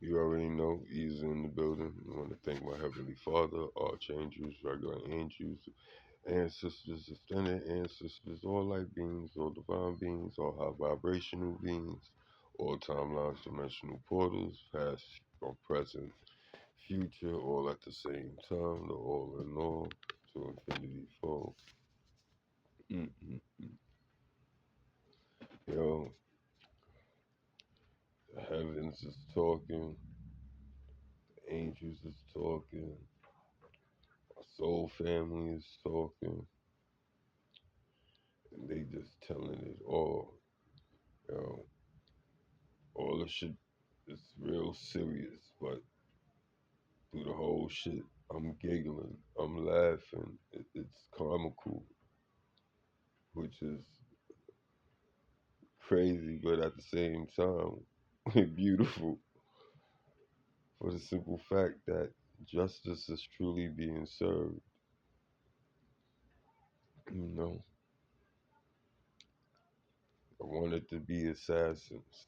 You already know, Ease in the building. I want to thank my Heavenly Father, Archangels, regular angels, ancestors, extended ancestors, all light beings, all divine beings, all high vibrational beings, all timelines, dimensional portals, past or present, future, all at the same time, the all in all, to infinity fold. Mm-mm. Yo, the heavens is talking, the angels is talking, our soul family is talking, and they just telling it all. Yo, all the shit is real serious, but through the whole shit, I'm giggling, I'm laughing. It's comical, which is crazy, but at the same time, beautiful for the simple fact that justice is truly being served. You know, I wanted to be assassins,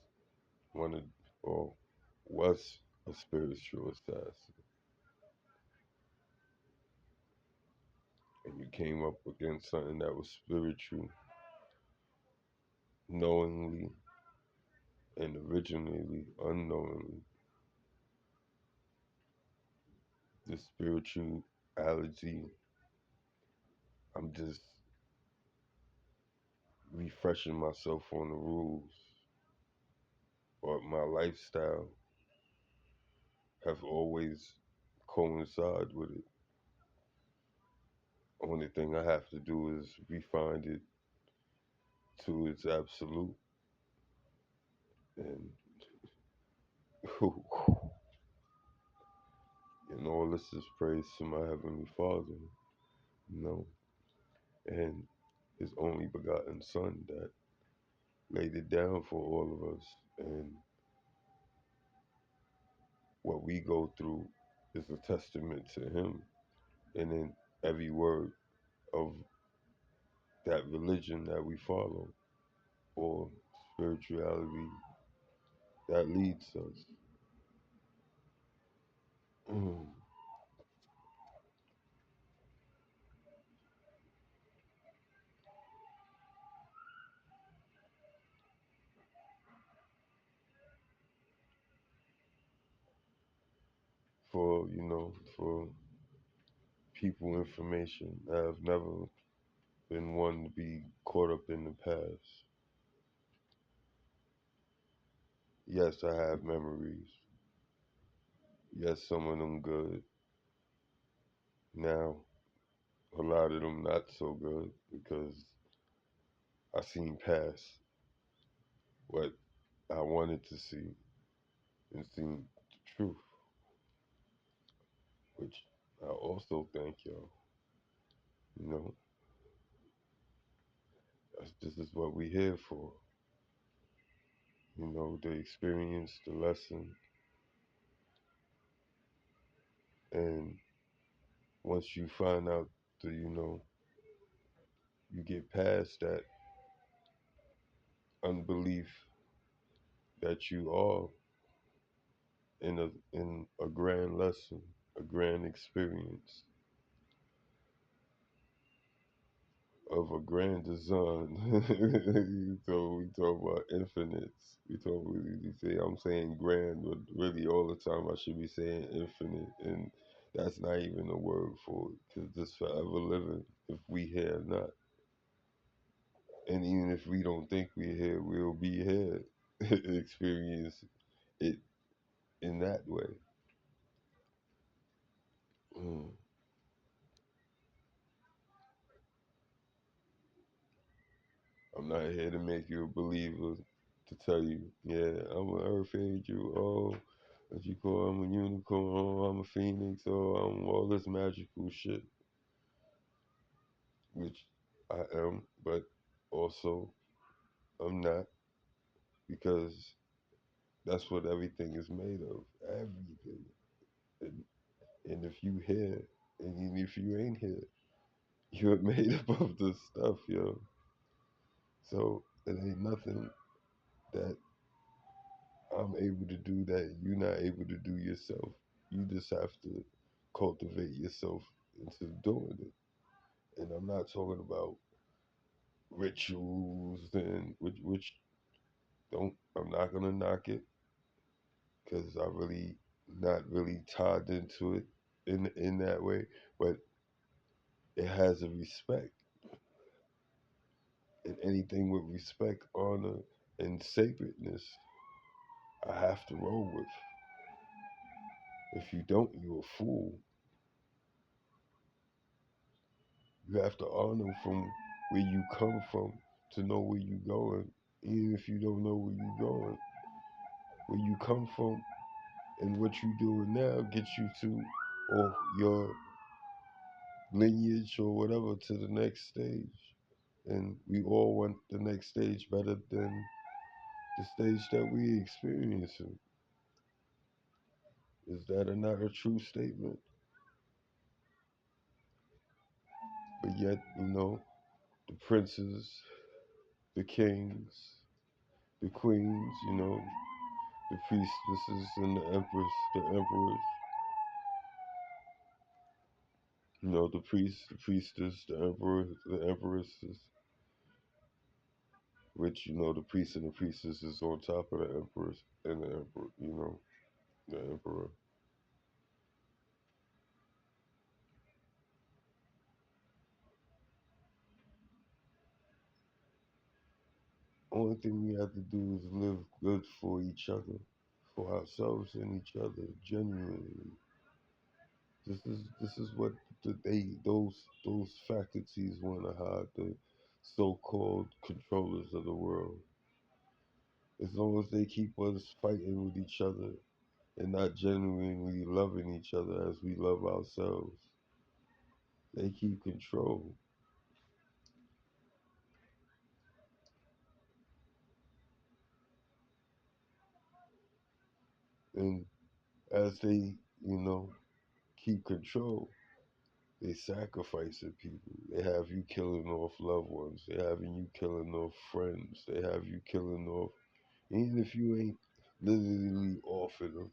wanted or was a spiritual assassin, and you came up against something that was spiritual, knowingly and originally unknowingly. The spirituality, I'm just refreshing myself on the rules, but my lifestyle have always coincided with it. Only thing I have to do is refine it to its absolute, and and all this is praise to my heavenly Father, you know, and His only begotten Son that laid it down for all of us, and what we go through is a testament to Him, and in every word of that religion that we follow or spirituality that leads us. For, for people information. I've never been one to be caught up in the past. Yes, I have memories. Yes, some of them good. Now, a lot of them not so good because I seen past what I wanted to see and seen the truth, which I also thank y'all. You know, this is what we here for. You know, the experience, the lesson, and once you find out the, you get past that unbelief that you are in a grand lesson, a grand experience of a grand design. So we talk about infinites. We say I'm saying grand, but really all the time I should be saying infinite, and that's not even a word for it because it's forever living if we here or not. And even if we don't think we're here, we'll be here, experience it in that way. Mm. I'm not here to make you a believer, to tell you, yeah, I'm an earth angel, oh, what you call, I'm a unicorn, oh, I'm a phoenix, oh, I'm all this magical shit, which I am, but also I'm not, because that's what everything is made of, everything. And, and if you here, and even if you ain't here, you're made up of this stuff, yo. So it ain't nothing that I'm able to do that you're not able to do yourself. You just have to cultivate yourself into doing it. And I'm not talking about rituals and which don't I'm not gonna knock it because I really not really tied into it in that way, but it has a respect and anything with respect, honor, and sacredness, I have to roll with. If you don't, you're a fool. You have to honor from where you come from to know where you're going. Even if you don't know where you're going, where you come from and what you're doing now gets you to or your lineage or whatever to the next stage. And we all want the next stage better than the stage that we experiencing. Is that not a true statement? But yet, the princes, the kings, the queens, the priestesses and the empress, the emperors, the priests, the priestess, the emperor, the empresses, which, the priest and the priestess is on top of the empress and the emperor, the emperor. Only thing we have to do is live good for each other, for ourselves and each other, genuinely. This is what those faculties want to hide, the so-called controllers of the world. As long as they keep us fighting with each other and not genuinely loving each other as we love ourselves, they keep control. And as they, you know, keep control, they sacrificing people. They have you killing off loved ones. They having you killing off friends. They have you killing off, even if you ain't literally offing them,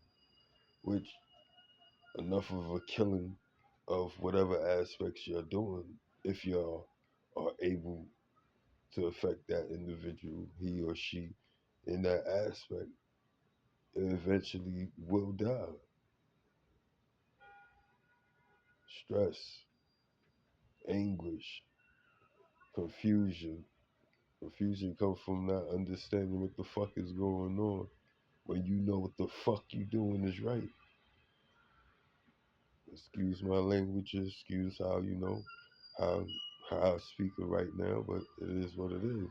which enough of a killing of whatever aspects you're doing, if y'all are able to affect that individual, he or she, in that aspect, eventually will die. Stress, anguish, confusion. Confusion comes from not understanding what the fuck is going on. When you know what the fuck you doing is right. Excuse my language, excuse how how how I speak it right now, but it is what it is.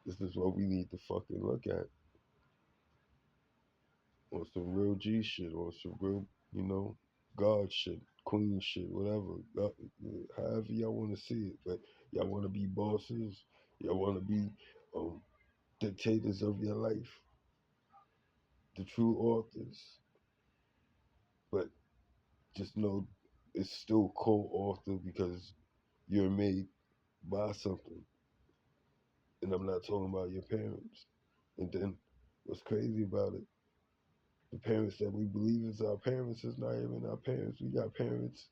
This is what we need to fucking look at on some real G shit, or some real, God shit, Queen shit, whatever. God, however y'all want to see it, but y'all want to be bosses, y'all want to be um, dictators of your life, the true authors. But just know it's still co-author because you're made by something, and I'm not talking about your parents. And then what's crazy about it? The parents that we believe is our parents is not even our parents. We got parents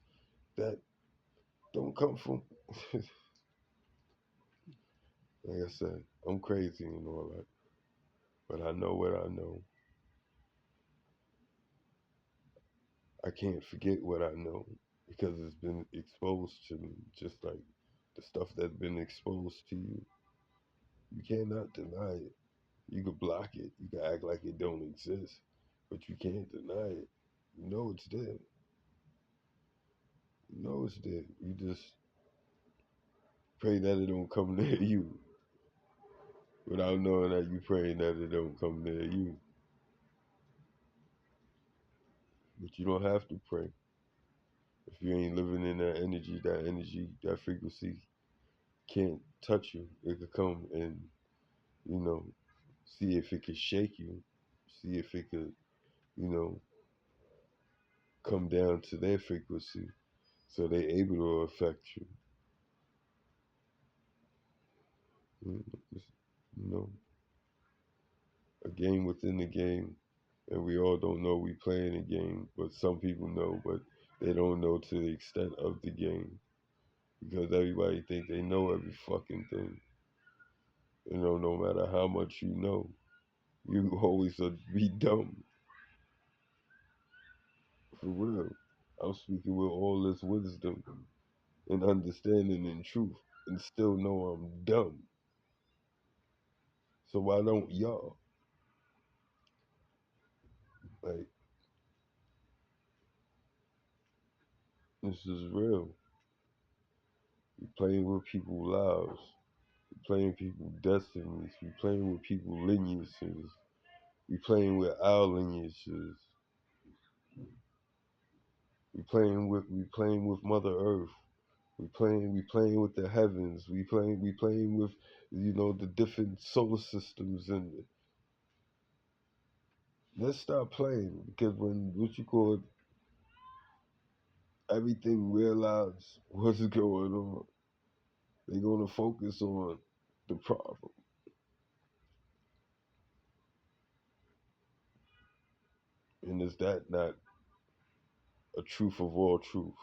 that don't come from. Like I said, I'm crazy and all that, but I know what I know. I can't forget what I know because it's been exposed to me, just like the stuff that's been exposed to you. You cannot deny it. You could block it. You can act like it don't exist, but you can't deny it. You know it's there. You know it's there. You just pray that it don't come near you without knowing that you praying that it don't come near you. But you don't have to pray. If you ain't living in that energy, that frequency can't touch you. It could come and, you know, see if it could shake you, see if it could, you know, come down to their frequency so they're able to affect you. Mm, You know, a game within the game, and we all don't know we playing a game, but some people know, but they don't know to the extent of the game because everybody think they know every fucking thing. You know, no matter how much you know, you always be dumb. For real. I'm speaking with all this wisdom and understanding and truth and still know I'm dumb. So why don't y'all? Like, this is real. We playing with people's lives. We playing people's destinies. We playing with people's lineages. We playing with our lineages. We playing with Mother Earth. We playing with the heavens. We playing with the different solar systems, and let's stop playing because when what you call it, everything realize what's going on, they're gonna focus on the problem. And is that not a truth of all truths?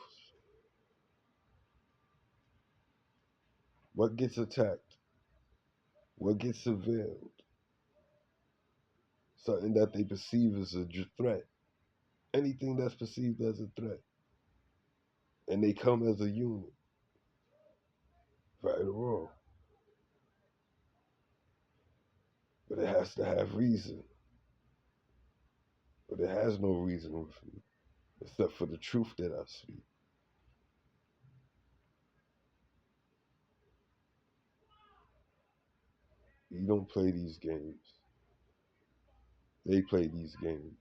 What gets attacked? What gets surveilled? Something that they perceive as a threat. Anything that's perceived as a threat. And they come as a unit, right or wrong. But it has to have reason. But it has no reason with me, except for the truth that I speak. You don't play these games. They play these games.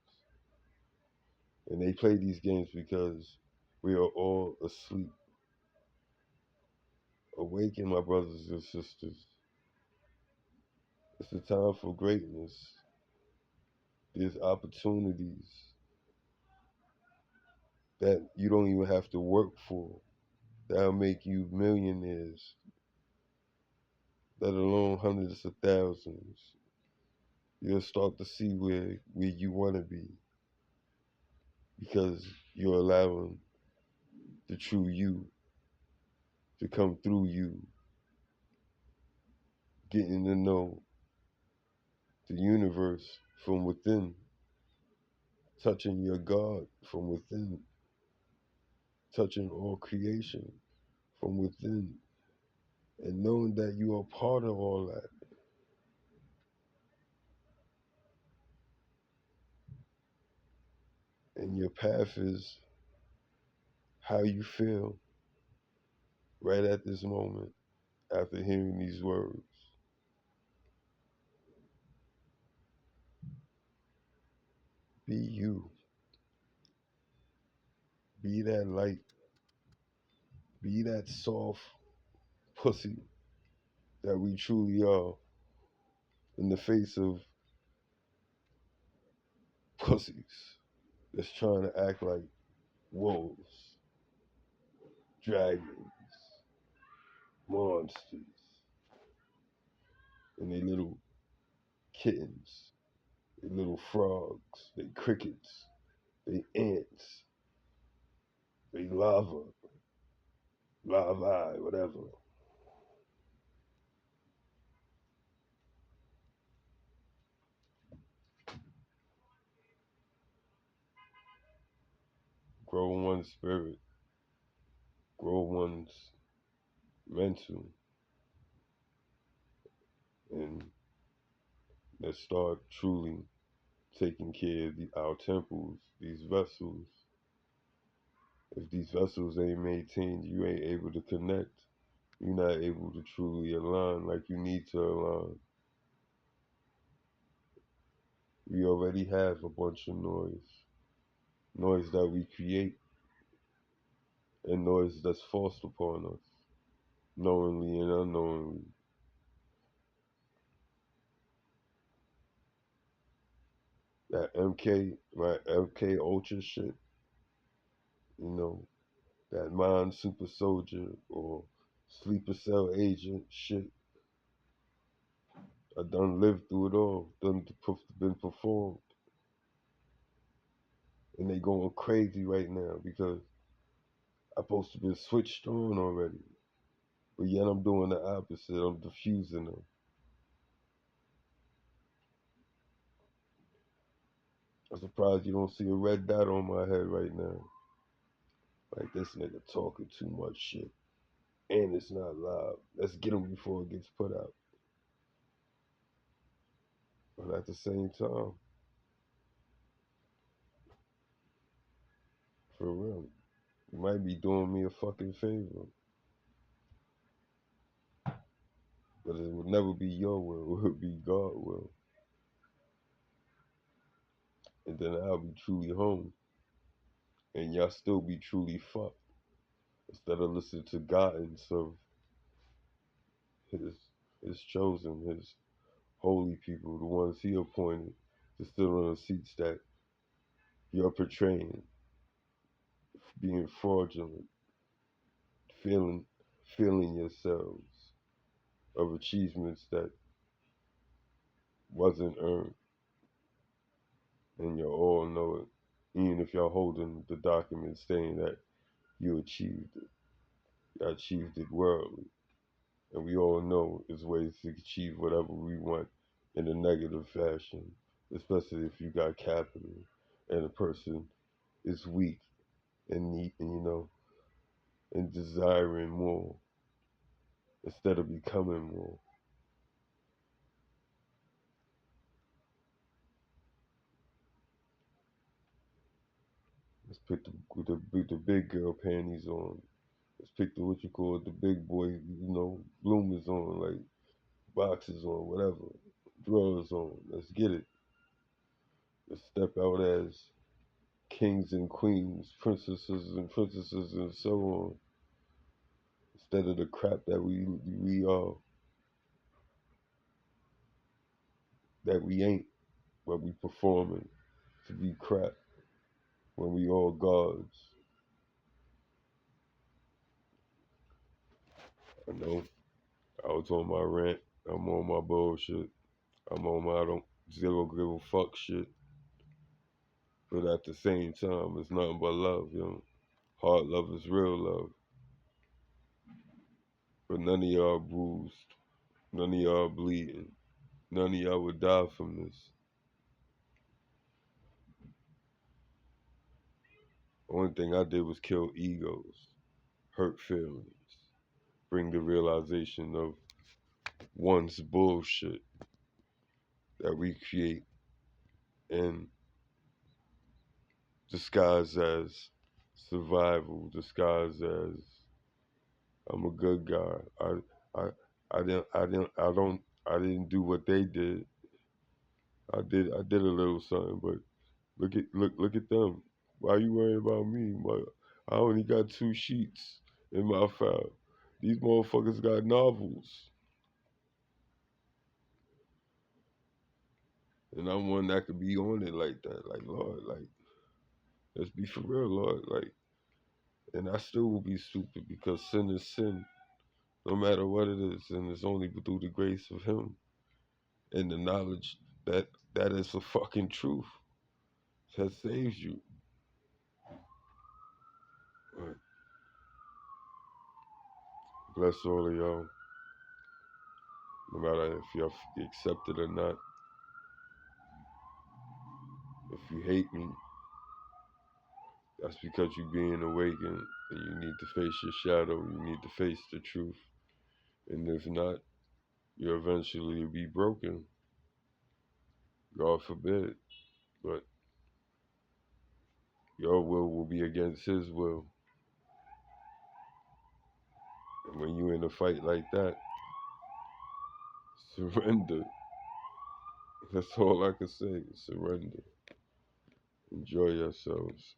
And they play these games because we are all asleep. Awaken, my brothers and sisters. It's a time for greatness. There's opportunities that you don't even have to work for. That'll make you millionaires, let alone hundreds of thousands. You'll start to see where you want to be because you're allowing the true you to come through you, getting to know the universe from within, touching your God from within, touching all creation from within, and knowing that you are part of all that. And your path is how you feel right at this moment after hearing these words. Be you. Be that light. Be that soft pussy that we truly are in the face of pussies that's trying to act like wolves, dragons, monsters, and they little kittens, they little frogs, they crickets, they ants, they larvae, whatever. Grow one's spirit, grow one's mental, and let's start truly taking care of our temples, these vessels. If these vessels ain't maintained, you ain't able to connect. You're not able to truly align like you need to align. We already have a bunch of noise that we create, and noise that's forced upon us, knowingly and unknowingly. That my MK Ultra shit, you know, that mind super soldier or sleeper cell agent shit. I done lived through it all, been performed, and they going crazy right now because I'm supposed to be switched on already, but yet I'm doing the opposite. I'm diffusing them. I'm surprised you don't see a red dot on my head right now. Like this nigga talking too much shit, and it's not live. Let's get him before it gets put out. But at the same time, for real, you might be doing me a fucking favor, but it would never be your will. It would be God will, and then I'll be truly home, and y'all still be truly fucked. Instead of listening to guidance of his his chosen, his holy people, the ones he appointed to sit on the seats that you're portraying, being fraudulent, feeling feeling yourselves of achievements that wasn't earned, and you all know it. Even if y'all holding the document saying that you achieved it, you achieved it worldly, and we all know there's ways to achieve whatever we want in a negative fashion, especially if you got capital and a person is weak and need, and and desiring more instead of becoming more. Let's put the big girl panties on. Let's pick the what you call it, the big boy, bloomers on, like boxes on, whatever, drawers on. Let's get it. Let's step out as kings and queens, princesses and so on, instead of the crap that we are, that we ain't, but we performing to be crap when we all gods. I know. I was on my rant. I'm on my bullshit. I'm on my I don't zero give a fuck shit. But at the same time, it's nothing but love. Hard love is real love. But none of y'all bruised. None of y'all bleeding. None of y'all would die from this. The only thing I did was kill egos, hurt feelings, bring the realization of one's bullshit that we create and disguise as survival, disguise as I'm a good guy. I I didn't do what they did. I did a little something, but look at them. Why you worrying about me? I only got 2 sheets in my file. These motherfuckers got novels, and I'm one that could be on it like that. Like Lord, like let's be for real, Lord. Like, and I still will be stupid because sin is sin, no matter what it is, and it's only through the grace of Him and the knowledge that that is the fucking truth that saves you. But bless all of y'all, no matter if you accept it or not. If you hate me, that's because you're being awakened and you need to face your shadow. You need to face the truth. And if not, you eventually will be broken. God forbid. But your will be against His will. And when you're in a fight like that, surrender. That's all I can say. Surrender. Enjoy yourselves.